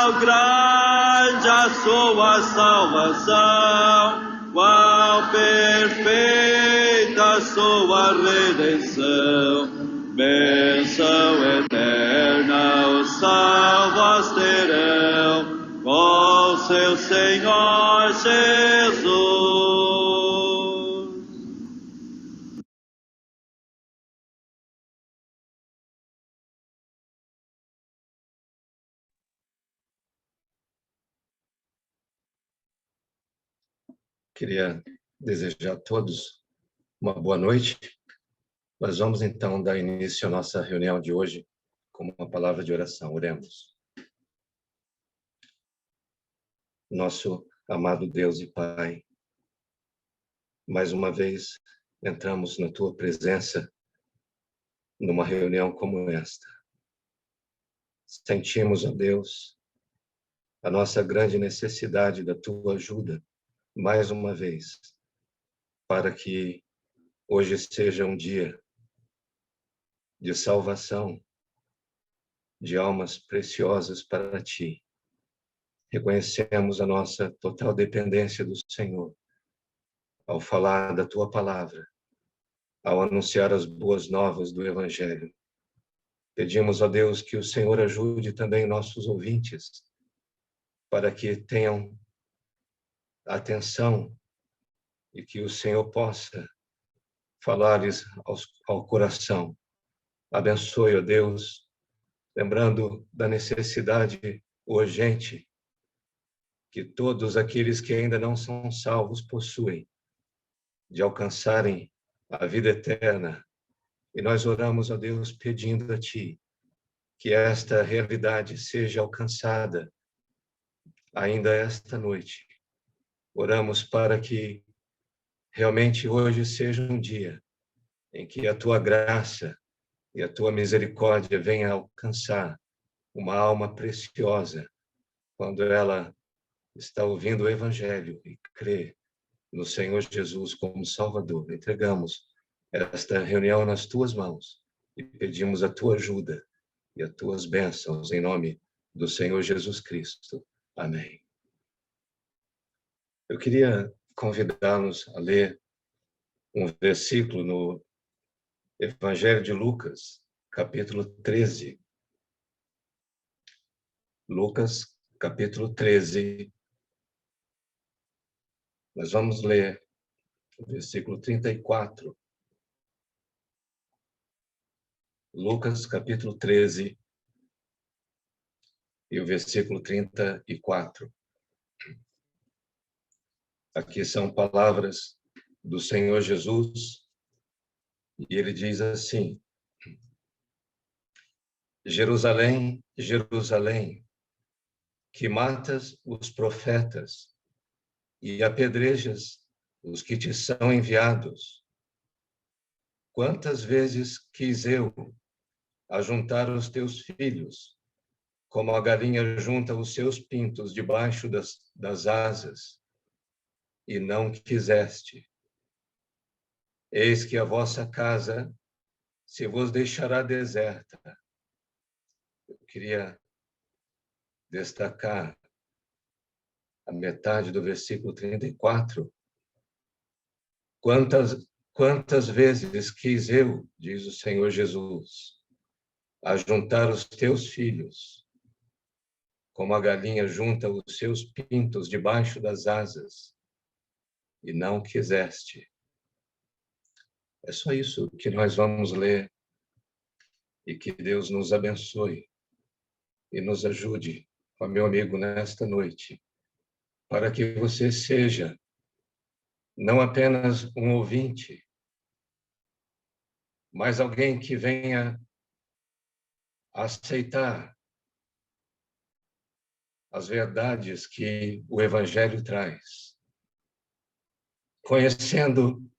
Qual grande a sua salvação, qual perfeita a sua redenção. Bênção eterna os salvos terão com seu Senhor Jesus. Queria desejar a todos uma boa noite. Nós vamos então dar início à nossa reunião de hoje com uma palavra de oração. Oremos. Nosso amado Deus e Pai, mais uma vez entramos na Tua presença numa reunião como esta. Sentimos, ó Deus, a nossa grande necessidade da Tua ajuda, mais uma vez, para que hoje seja um dia de salvação, de almas preciosas para Ti. Reconhecemos a nossa total dependência do Senhor, ao falar da Tua palavra, ao anunciar as boas novas do Evangelho. Pedimos a Deus que o Senhor ajude também nossos ouvintes, para que tenham atenção e que o Senhor possa falar-lhes ao coração. Abençoe, ó Deus, lembrando da necessidade urgente que todos aqueles que ainda não são salvos possuem, de alcançarem a vida eterna. E nós oramos, ó Deus, pedindo a Ti que esta realidade seja alcançada ainda esta noite. Oramos para que realmente hoje seja um dia em que a Tua graça e a Tua misericórdia venha alcançar uma alma preciosa quando ela está ouvindo o Evangelho e crê no Senhor Jesus como Salvador. Entregamos esta reunião nas Tuas mãos e pedimos a Tua ajuda e as Tuas bênçãos em nome do Senhor Jesus Cristo. Amém. Eu queria convidá-los a ler um versículo no Evangelho de Lucas, capítulo 13. Lucas, capítulo 13. Nós vamos ler o versículo 34. Lucas, capítulo 13, e o versículo 34. Aqui são palavras do Senhor Jesus, e ele diz assim: Jerusalém, Jerusalém, que matas os profetas e apedrejas os que te são enviados. Quantas vezes quis eu ajuntar os teus filhos, como a galinha junta os seus pintos debaixo das asas, e não quiseste. Eis que a vossa casa se vos deixará deserta. Eu queria destacar a metade do versículo 34. Quantas vezes quis eu, diz o Senhor Jesus, ajuntar os teus filhos, como a galinha junta os seus pintos debaixo das asas, e não quiseste. É só isso que nós vamos ler, e que Deus nos abençoe e nos ajude, ó meu amigo, nesta noite, para que você seja não apenas um ouvinte, mas alguém que venha aceitar as verdades que o Evangelho traz, conhecendo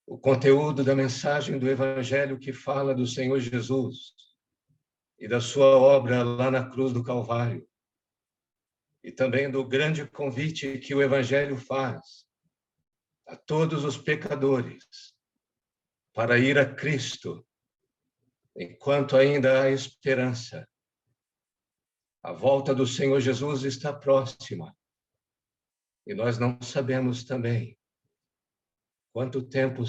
o conteúdo da mensagem do Evangelho que fala do Senhor Jesus e da sua obra lá na cruz do Calvário, e também do grande convite que o Evangelho faz a todos os pecadores para ir a Cristo enquanto ainda há esperança. A volta do Senhor Jesus está próxima. E nós não sabemos também quanto tempo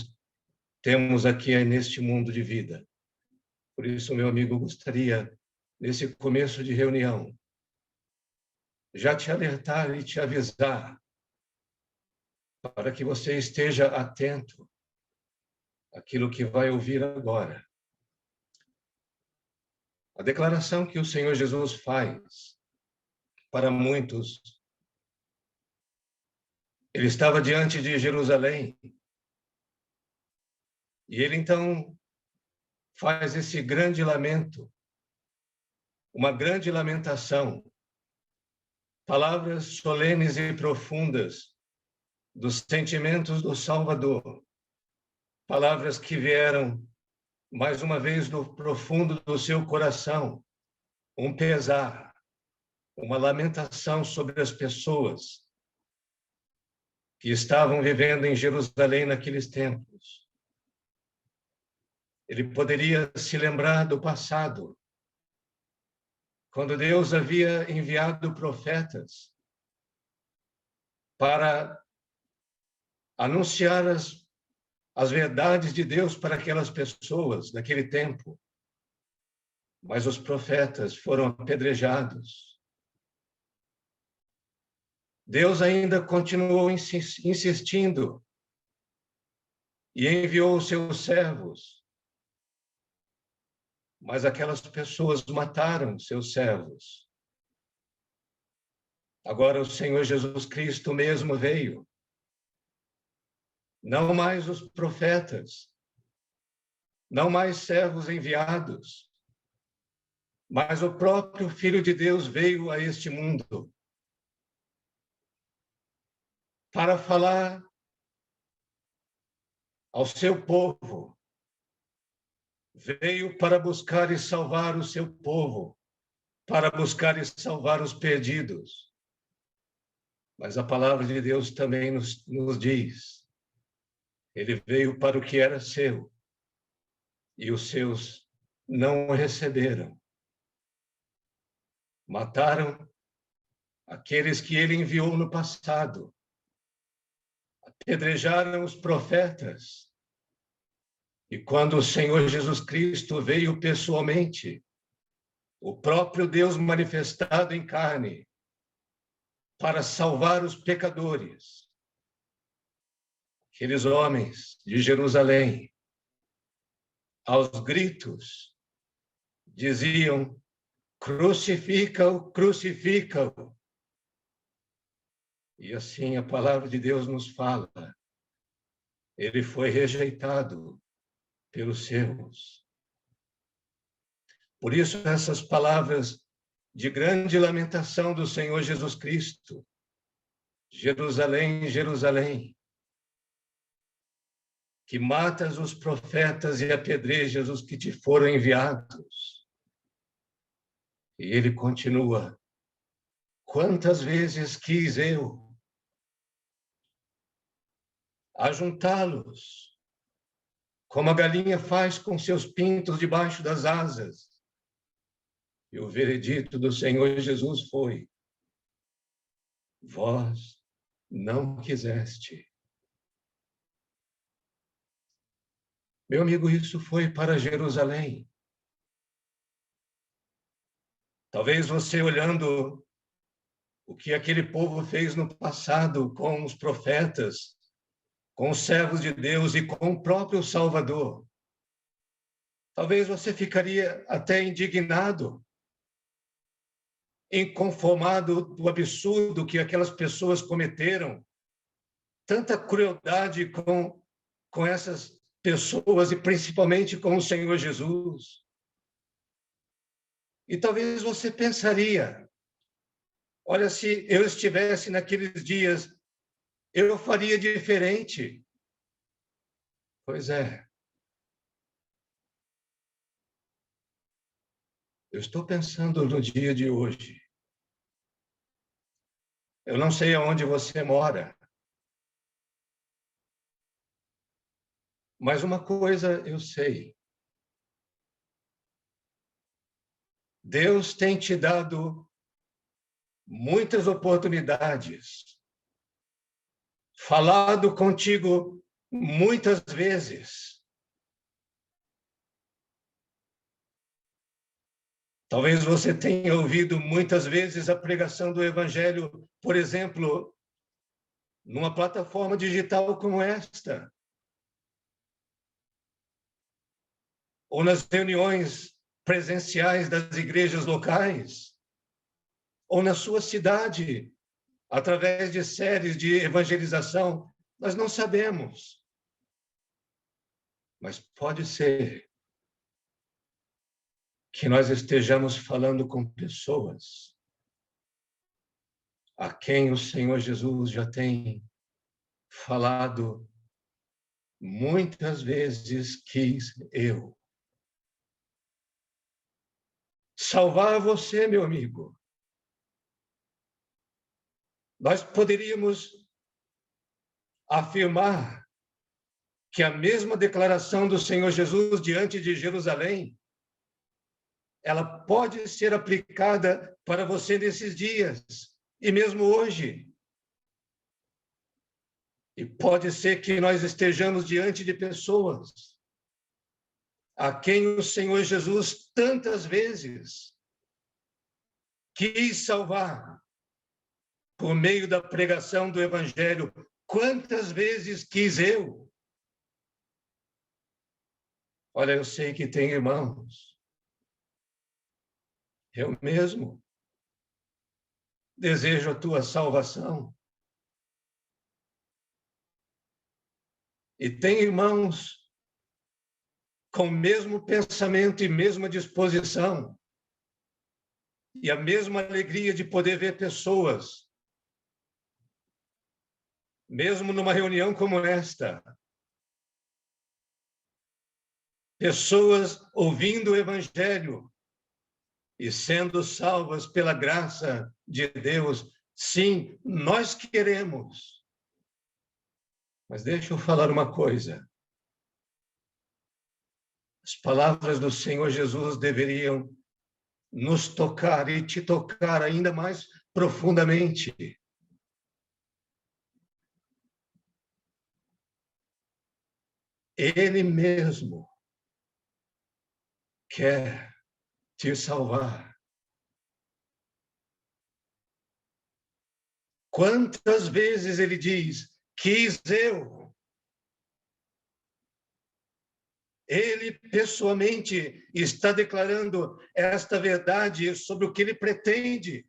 temos aqui neste mundo de vida. Por isso, meu amigo, gostaria, nesse começo de reunião, já te alertar e te avisar para que você esteja atento àquilo que vai ouvir agora. A declaração que o Senhor Jesus faz para muitos. Ele estava diante de Jerusalém e ele então faz esse grande lamento, uma grande lamentação, palavras solenes e profundas dos sentimentos do Salvador, palavras que vieram mais uma vez do profundo do seu coração, um pesar, uma lamentação sobre as pessoas que estavam vivendo em Jerusalém naqueles tempos. Ele poderia se lembrar do passado, quando Deus havia enviado profetas para anunciar as verdades de Deus para aquelas pessoas naquele tempo. Mas os profetas foram apedrejados. Deus ainda continuou insistindo e enviou os seus servos. Mas aquelas pessoas mataram seus servos. Agora o Senhor Jesus Cristo mesmo veio. Não mais os profetas, não mais servos enviados, mas o próprio Filho de Deus veio a este mundo para falar ao seu povo. Veio para buscar e salvar o seu povo, para buscar e salvar os perdidos. Mas a palavra de Deus também nos diz: ele veio para o que era seu, e os seus não o receberam. Mataram aqueles que ele enviou no passado. Apedrejaram os profetas. E quando o Senhor Jesus Cristo veio pessoalmente, o próprio Deus manifestado em carne, para salvar os pecadores, aqueles homens de Jerusalém, aos gritos, diziam: crucifica-o, crucifica-o. E assim a palavra de Deus nos fala. Ele foi rejeitado pelos seus. Por isso, essas palavras de grande lamentação do Senhor Jesus Cristo: Jerusalém, Jerusalém, que matas os profetas e apedrejas os que te foram enviados. E ele continua: quantas vezes quis eu ajuntá-los, como a galinha faz com seus pintos debaixo das asas. E o veredito do Senhor Jesus foi: vós não quiseste. Meu amigo, isso foi para Jerusalém. Talvez você, olhando o que aquele povo fez no passado com os profetas, com os servos de Deus e com o próprio Salvador, talvez você ficaria até indignado, inconformado do absurdo que aquelas pessoas cometeram, tanta crueldade com essas pessoas e principalmente com o Senhor Jesus. E talvez você pensaria: olha, se eu estivesse naqueles dias, eu faria diferente. Pois é. Eu estou pensando no dia de hoje. Eu não sei aonde você mora, mas uma coisa eu sei. Deus tem te dado muitas oportunidades, falado contigo muitas vezes. Talvez você tenha ouvido muitas vezes a pregação do Evangelho, por exemplo, numa plataforma digital como esta, ou nas reuniões presenciais das igrejas locais, ou na sua cidade, através de séries de evangelização, nós não sabemos. Mas pode ser que nós estejamos falando com pessoas a quem o Senhor Jesus já tem falado muitas vezes, quis eu salvar você, meu amigo. Nós poderíamos afirmar que a mesma declaração do Senhor Jesus diante de Jerusalém, ela pode ser aplicada para você nesses dias, e mesmo hoje. E pode ser que nós estejamos diante de pessoas a quem o Senhor Jesus tantas vezes quis salvar por meio da pregação do Evangelho. Quantas vezes quis eu? Olha, eu sei que tem irmãos. Eu mesmo desejo a tua salvação. E tem irmãos com o mesmo pensamento e mesma disposição, e a mesma alegria de poder ver pessoas, mesmo numa reunião como esta, pessoas ouvindo o Evangelho e sendo salvas pela graça de Deus. Sim, nós queremos. Mas deixa eu falar uma coisa. As palavras do Senhor Jesus deveriam nos tocar e te tocar ainda mais profundamente. Ele mesmo quer te salvar. Quantas vezes ele diz, quis eu. Ele pessoalmente está declarando esta verdade sobre o que ele pretende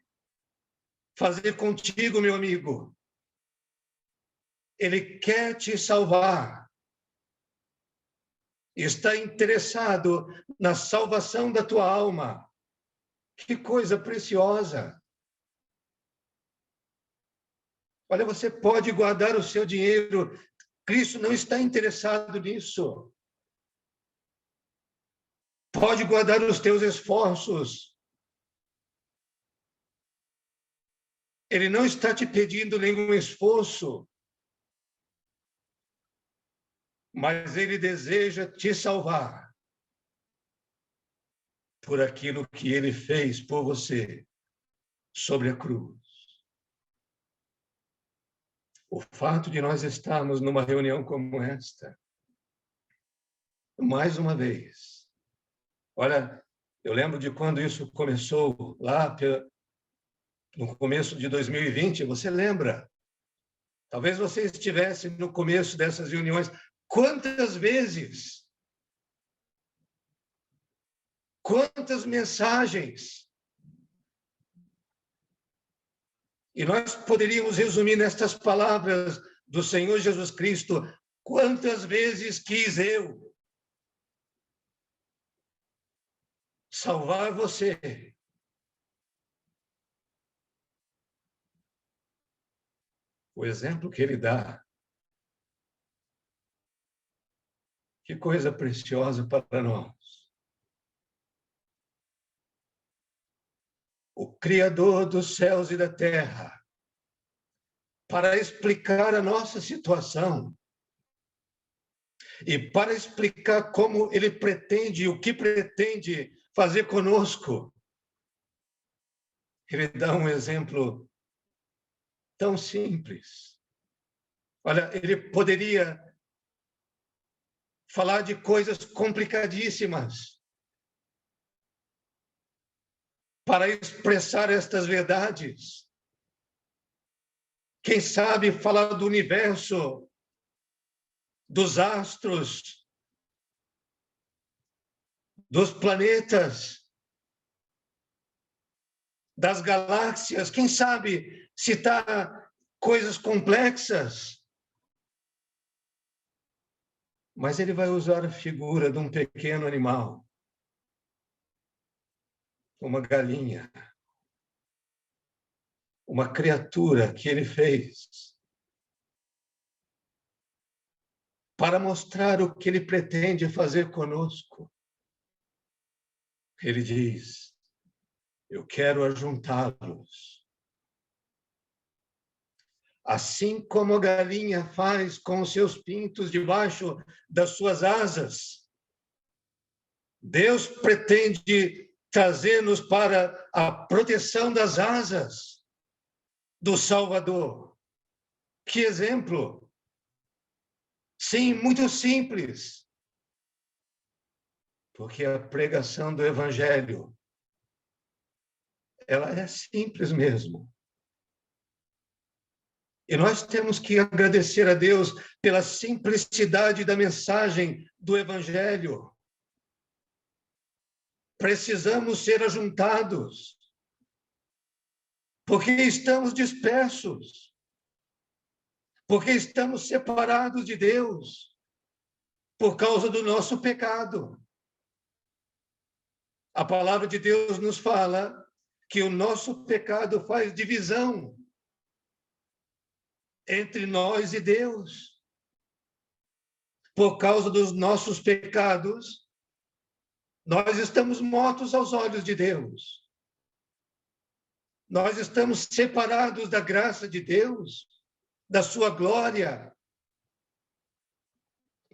fazer contigo, meu amigo. Ele quer te salvar. Está interessado na salvação da tua alma. Que coisa preciosa. Olha, você pode guardar o seu dinheiro. Cristo não está interessado nisso. Pode guardar os teus esforços. Ele não está te pedindo nenhum esforço, mas ele deseja te salvar por aquilo que ele fez por você sobre a cruz. O fato de nós estarmos numa reunião como esta, mais uma vez, olha, eu lembro de quando isso começou lá no começo de 2020, você lembra? Talvez você estivesse no começo dessas reuniões. Quantas vezes? Quantas mensagens? E nós poderíamos resumir nestas palavras do Senhor Jesus Cristo: quantas vezes quis eu salvar você? O exemplo que ele dá. Que coisa preciosa para nós. O Criador dos céus e da terra, para explicar a nossa situação e para explicar como ele pretende, o que pretende fazer conosco, ele dá um exemplo tão simples. Olha, ele poderia falar de coisas complicadíssimas para expressar estas verdades. Quem sabe falar do universo, dos astros, dos planetas, das galáxias, quem sabe citar coisas complexas. Mas ele vai usar a figura de um pequeno animal, uma galinha, uma criatura que ele fez, para mostrar o que ele pretende fazer conosco. Ele diz: eu quero ajuntá-los. Assim como a galinha faz com os seus pintos debaixo das suas asas, Deus pretende trazer-nos para a proteção das asas do Salvador. Que exemplo! Sim, muito simples. Porque a pregação do Evangelho, ela é simples mesmo. E nós temos que agradecer a Deus pela simplicidade da mensagem do Evangelho. Precisamos ser ajuntados, porque estamos dispersos, porque estamos separados de Deus, por causa do nosso pecado. A palavra de Deus nos fala que o nosso pecado faz divisão entre nós e Deus. Por causa dos nossos pecados, nós estamos mortos aos olhos de Deus. Nós estamos separados da graça de Deus, da sua glória.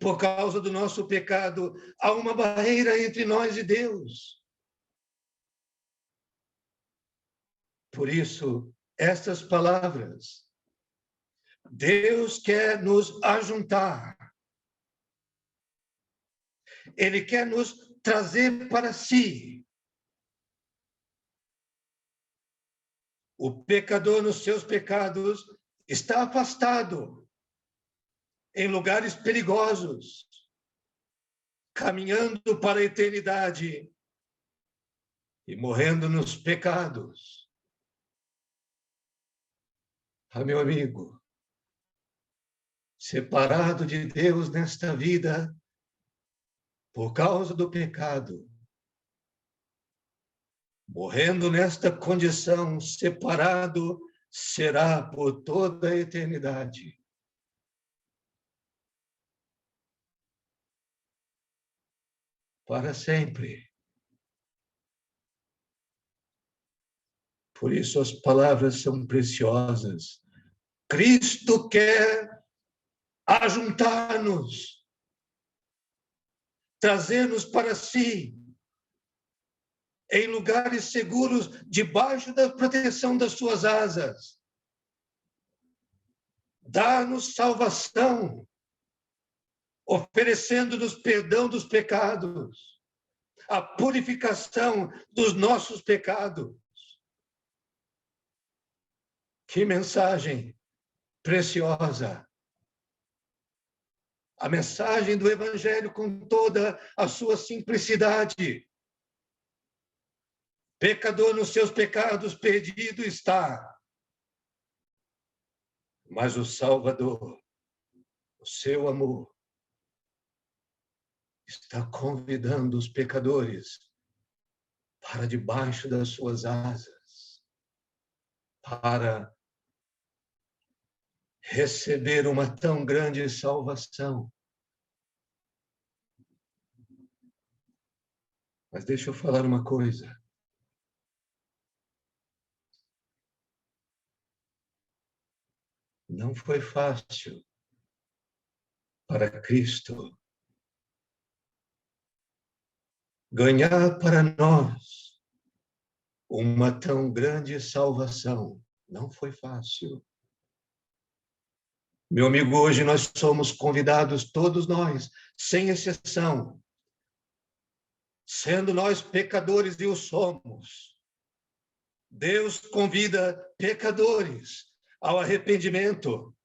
Por causa do nosso pecado, há uma barreira entre nós e Deus. Por isso, estas palavras, Deus quer nos ajuntar. Ele quer nos trazer para si. O pecador nos seus pecados está afastado, em lugares perigosos, caminhando para a eternidade e morrendo nos pecados. Ah, meu amigo, separado de Deus nesta vida, por causa do pecado, morrendo nesta condição, separado, será por toda a eternidade. Para sempre. Por isso as palavras são preciosas. Cristo quer ajuntar-nos, trazer-nos para si, em lugares seguros, debaixo da proteção das suas asas. Dar-nos salvação, oferecendo-nos perdão dos pecados, a purificação dos nossos pecados. Que mensagem preciosa! A mensagem do Evangelho com toda a sua simplicidade. Pecador nos seus pecados, perdido está. Mas o Salvador, o seu amor, está convidando os pecadores para debaixo das suas asas, para receber uma tão grande salvação. Mas deixa eu falar uma coisa. Não foi fácil para Cristo ganhar para nós uma tão grande salvação não foi fácil. Meu amigo, hoje nós somos convidados, todos nós, sem exceção, sendo nós pecadores e o somos. Deus convida pecadores ao arrependimento.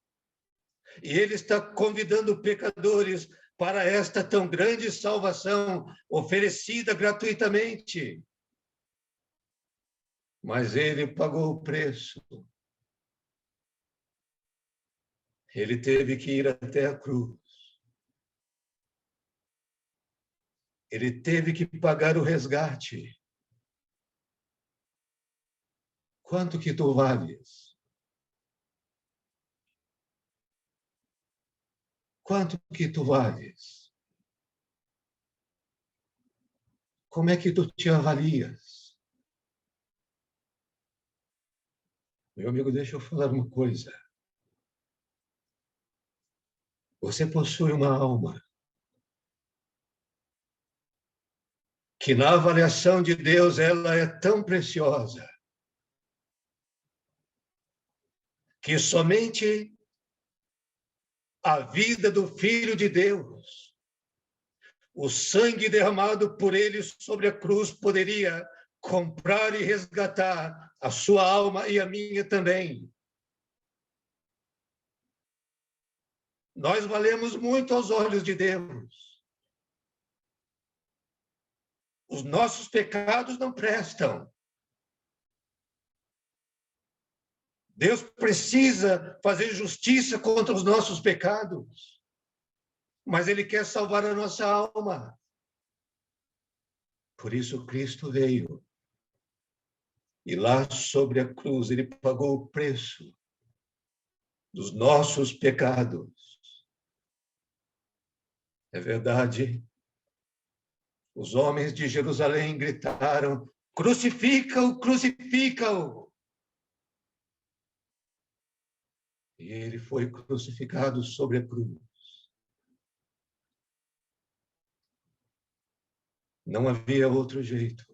E Ele está convidando pecadores para esta tão grande salvação oferecida gratuitamente. Mas Ele pagou o preço. Ele teve que ir até a cruz. Ele teve que pagar o resgate. Quanto que tu vales? Quanto que tu vales? Como é que tu te avalias? Meu amigo, deixa eu falar uma coisa. Você possui uma alma que na avaliação de Deus ela é tão preciosa que somente a vida do Filho de Deus, o sangue derramado por Ele sobre a cruz poderia comprar e resgatar a sua alma e a minha também. Nós valemos muito aos olhos de Deus. Os nossos pecados não prestam. Deus precisa fazer justiça contra os nossos pecados, mas Ele quer salvar a nossa alma. Por isso Cristo veio. E lá sobre a cruz Ele pagou o preço dos nossos pecados. É verdade. Os homens de Jerusalém gritaram: crucifica-o, crucifica-o. E ele foi crucificado sobre a cruz. Não havia outro jeito.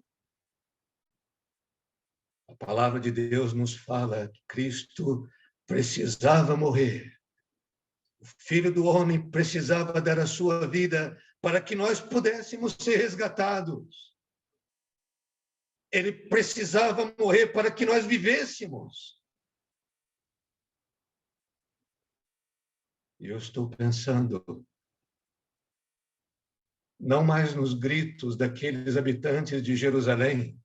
A palavra de Deus nos fala que Cristo precisava morrer. O Filho do Homem precisava dar a sua vida para que nós pudéssemos ser resgatados. Ele precisava morrer para que nós vivêssemos. E eu estou pensando, não mais nos gritos daqueles habitantes de Jerusalém,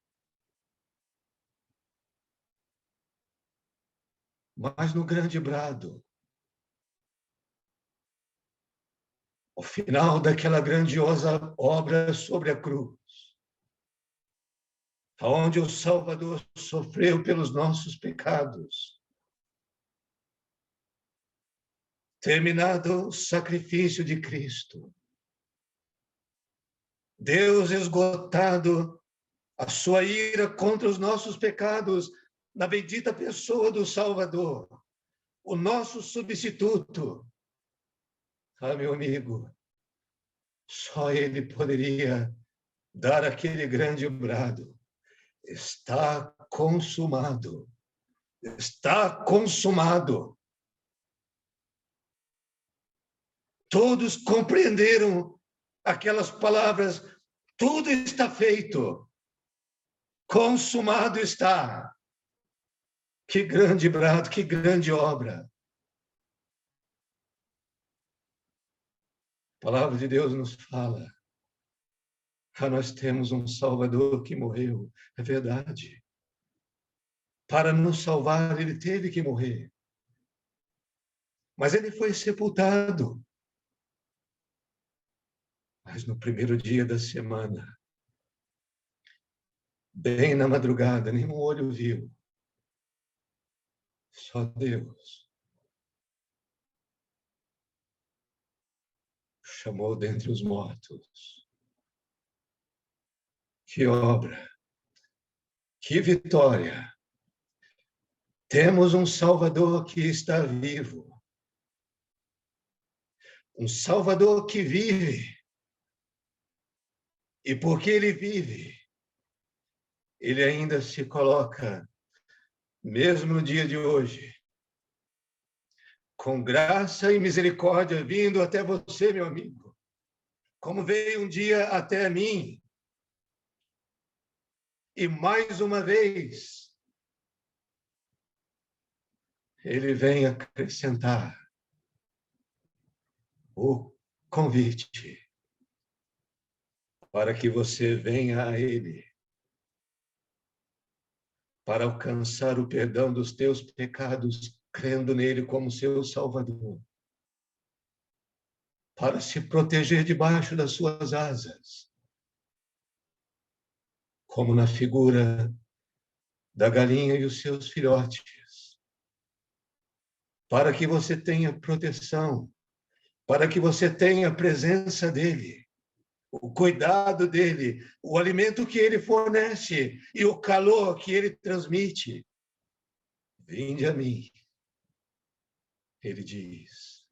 mas no grande brado. Ao final daquela grandiosa obra sobre a cruz, onde o Salvador sofreu pelos nossos pecados, terminado o sacrifício de Cristo, Deus esgotado a sua ira contra os nossos pecados na bendita pessoa do Salvador, o nosso substituto. Ah, meu amigo, só Ele poderia dar aquele grande brado: está consumado, está consumado. Todos compreenderam aquelas palavras: tudo está feito, consumado está. Que grande brado, que grande obra. A palavra de Deus nos fala: nós temos um Salvador que morreu. É verdade. Para nos salvar, ele teve que morrer. Mas ele foi sepultado. Mas no primeiro dia da semana, bem na madrugada, nenhum olho viu. Só Deus chamou dentre os mortos. Que obra! Que vitória! Temos um Salvador que está vivo. Um Salvador que vive. E porque ele vive, Ele ainda se coloca, mesmo no dia de hoje, com graça e misericórdia, vindo até você, meu amigo, como veio um dia até mim. E mais uma vez, ele vem acrescentar o convite para que você venha a ele, para alcançar o perdão dos teus pecados, crendo nele como seu Salvador, para se proteger debaixo das suas asas, como na figura da galinha e os seus filhotes, para que você tenha proteção, para que você tenha a presença dele, o cuidado dele, o alimento que ele fornece e o calor que ele transmite. Vinde a mim, ele diz.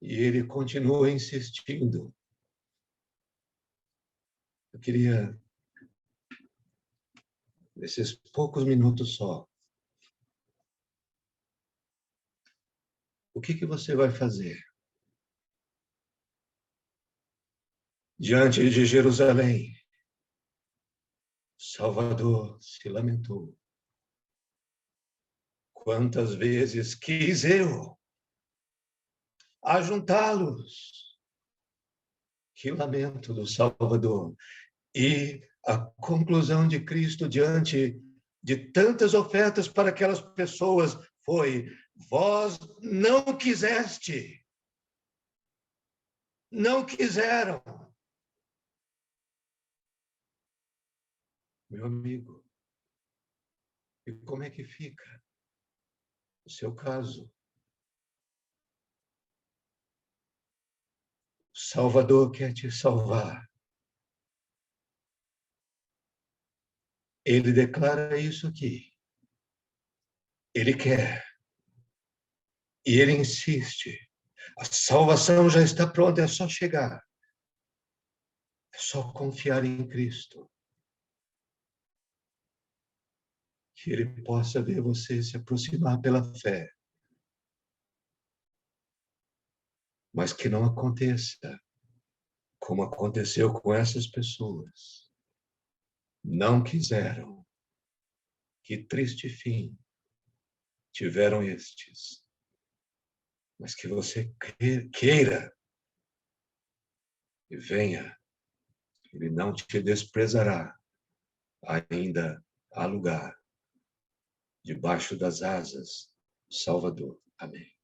E ele continua insistindo. Eu queria, nesses poucos minutos só, o que você vai fazer diante de Jerusalém? Salvador se lamentou. Quantas vezes quis eu ajuntá-los? Que lamento do Salvador. E a conclusão de Cristo diante de tantas ofertas para aquelas pessoas foi: vós não quiseste, não quiseram. Meu amigo, e como é que fica o seu caso? O Salvador quer te salvar. Ele declara isso aqui. Ele quer. E ele insiste. A salvação já está pronta, é só chegar. É só confiar em Cristo. Que ele possa ver você se aproximar pela fé. Mas que não aconteça como aconteceu com essas pessoas. Não quiseram. Que triste fim tiveram estes. Mas que você queira e venha. Ele não te desprezará. Ainda há lugar debaixo das asas do Salvador. Amém.